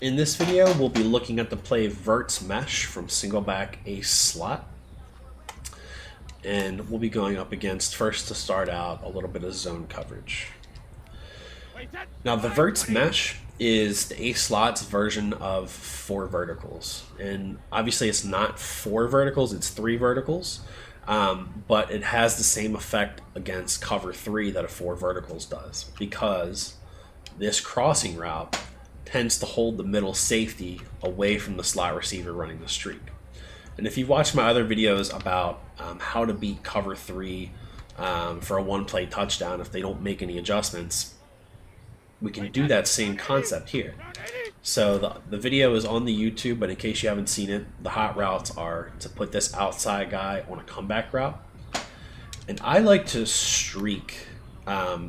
In this video, we'll be looking at the play Vert's Mesh from Singleback Ace Slot. And we'll be going up against, first to start out, a little bit of zone coverage. Now, the Vert's Mesh is the Ace Slot's version of 4 verticals. And obviously it's not 4 verticals, it's 3 verticals. But it has the same effect against cover 3 that a 4 verticals does, because this crossing route tends to hold the middle safety away from the slot receiver running the streak. And if you've watched my other videos about how to beat cover 3 for a one-play touchdown if they don't make any adjustments, we can do that same concept here. So the video is on the YouTube, but in case you haven't seen it, the hot routes are to put this outside guy on a comeback route. And I like to streak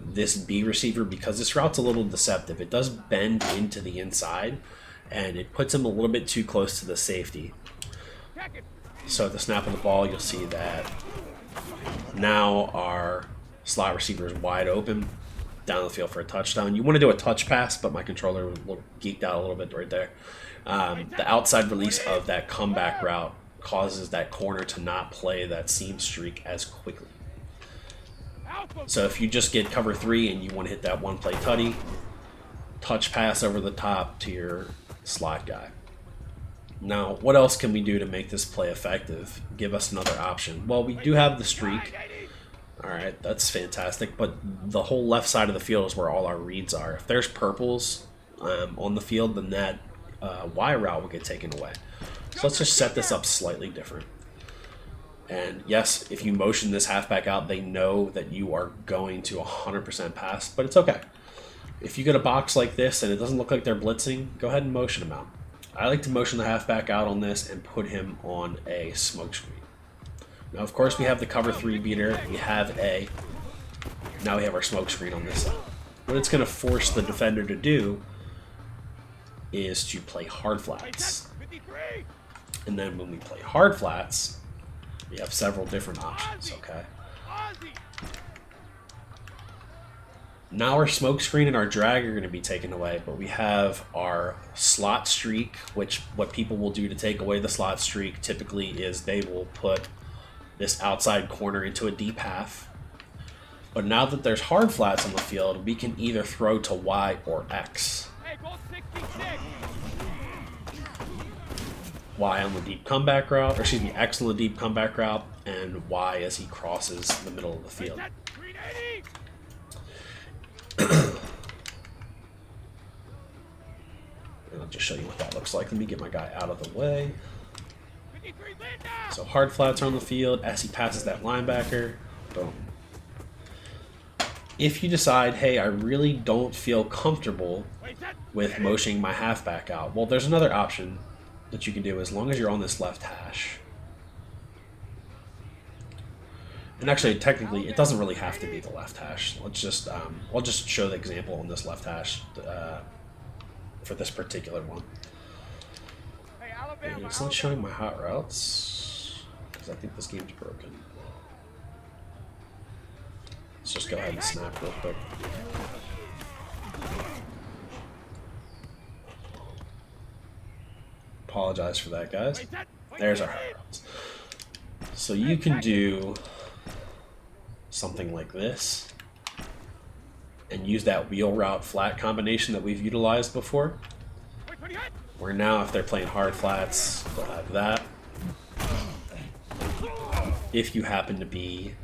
this B receiver because this route's a little deceptive. It does bend into the inside, and it puts him a little bit too close to the safety. So at the snap of the ball, you'll see that now our slot receiver is wide open down the field for a touchdown. You want to do a touch pass, but my controller was geeked out a little bit right there. The outside release of that comeback route causes that corner to not play that seam streak as quickly. So if you just get cover 3 and you want to hit that one-play tutty, touch pass over the top to your slot guy. Now, what else can we do to make this play effective? Give us another option. Well, we do have the streak. Alright, that's fantastic, but the whole left side of the field is where all our reads are. If there's purples on the field, then that Y route will get taken away. So let's just set this up slightly different. And yes, if you motion this halfback out, they know that you are going to 100% pass, but it's okay. If you get a box like this and it doesn't look like they're blitzing, go ahead and motion them out. I like to motion the halfback out on this and put him on a smoke screen. Now, of course, we have the cover 3 beater. We have A. Now we have our smoke screen on this side. What it's going to force the defender to do is to play hard flats. And then when we play hard flats, we have several different options, okay? Now our smoke screen and our drag are going to be taken away, but we have our slot streak, which what people will do to take away the slot streak typically is they will put this outside corner into a deep half. But now that there's hard flats on the field, we can either throw to Y or X. Y on the deep comeback route, or excuse me, X on the deep comeback route, and Y as he crosses the middle of the field. And I'll just show you what that looks like. Let me get my guy out of the way. So hard flats are on the field as he passes that linebacker. Boom. If you decide, hey, I really don't feel comfortable with motioning my halfback out, well, there's another option that you can do as long as you're on this left hash. And actually, technically, it doesn't really have to be the left hash. Let's just, I'll just show the example on this left hash for this particular one. And it's not showing my hot routes because I think this game's broken. Let's just go ahead and snap real quick. Apologize for that, guys. There's our hot routes. So you can do something like this and use that wheel route flat combination that we've utilized before. Where now, if they're playing hard flats, they'll have that. If you happen to be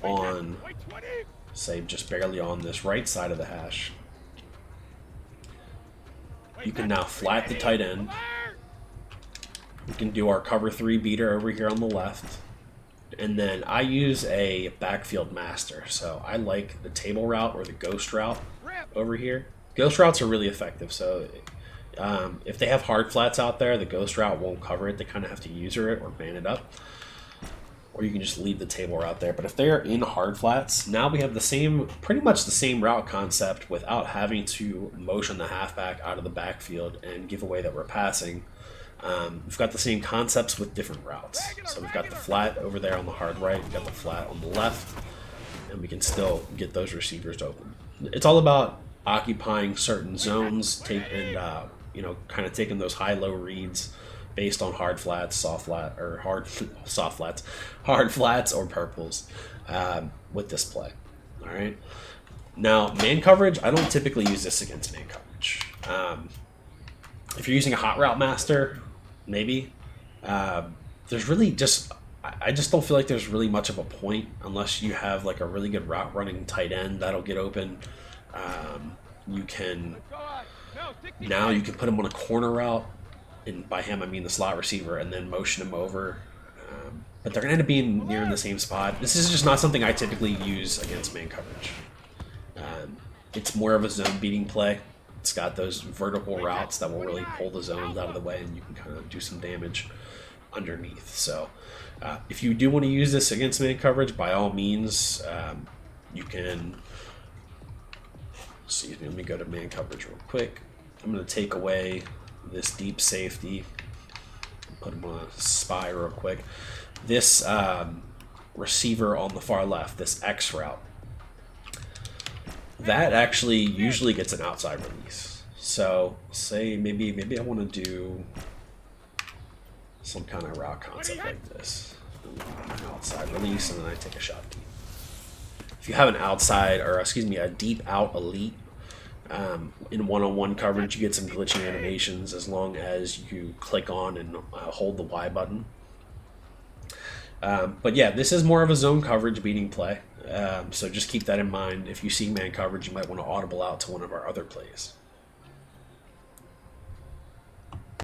on, say, just barely on this right side of the hash, you can now flat the tight end. We can do our cover 3 beater over here on the left. And then I use a backfield master, so I like the table route or the ghost route over here. Ghost routes are really effective, so if they have hard flats out there, the ghost route won't cover it. They kind of have to user it or man it up. Or you can just leave the table route there. But if they are in hard flats, now we have the same, pretty much the same route concept without having to motion the halfback out of the backfield and give away that we're passing. We've got the same concepts with different routes. So we've got the flat over there on the hard right, we've got the flat on the left, and we can still get those receivers open. It's all about occupying certain zones, kind of taking those high-low reads based on hard flats, soft flat, or hard soft flats, hard flats or purples with this play. All right. Now, man coverage, I don't typically use this against man coverage. If you're using a hot route master, maybe. There's really just, I just don't feel like there's really much of a point unless you have like a really good route running tight end that'll get open. You can put him on a corner route, and by him I mean the slot receiver, and then motion him over. But they're going to end up being near in the same spot. This is just not something I typically use against man coverage. It's more of a zone beating play. It's got those vertical routes that will really pull the zones out of the way, and you can kind of do some damage underneath. So if you do want to use this against man coverage, by all means, you can. Excuse me, let me go to man coverage real quick. I'm going to take away this deep safety, put him on a spy real quick. This receiver on the far left, this X route, that actually usually gets an outside release. So say maybe I want to do some kind of route concept like this. An outside release, and then I take a shot deep. If you have an outside, or excuse me, a deep out elite in one-on-one coverage, you get some glitching animations as long as you click on and hold the Y button. But yeah, this is more of a zone coverage beating play. So just keep that in mind. If you see man coverage, you might want to audible out to one of our other plays.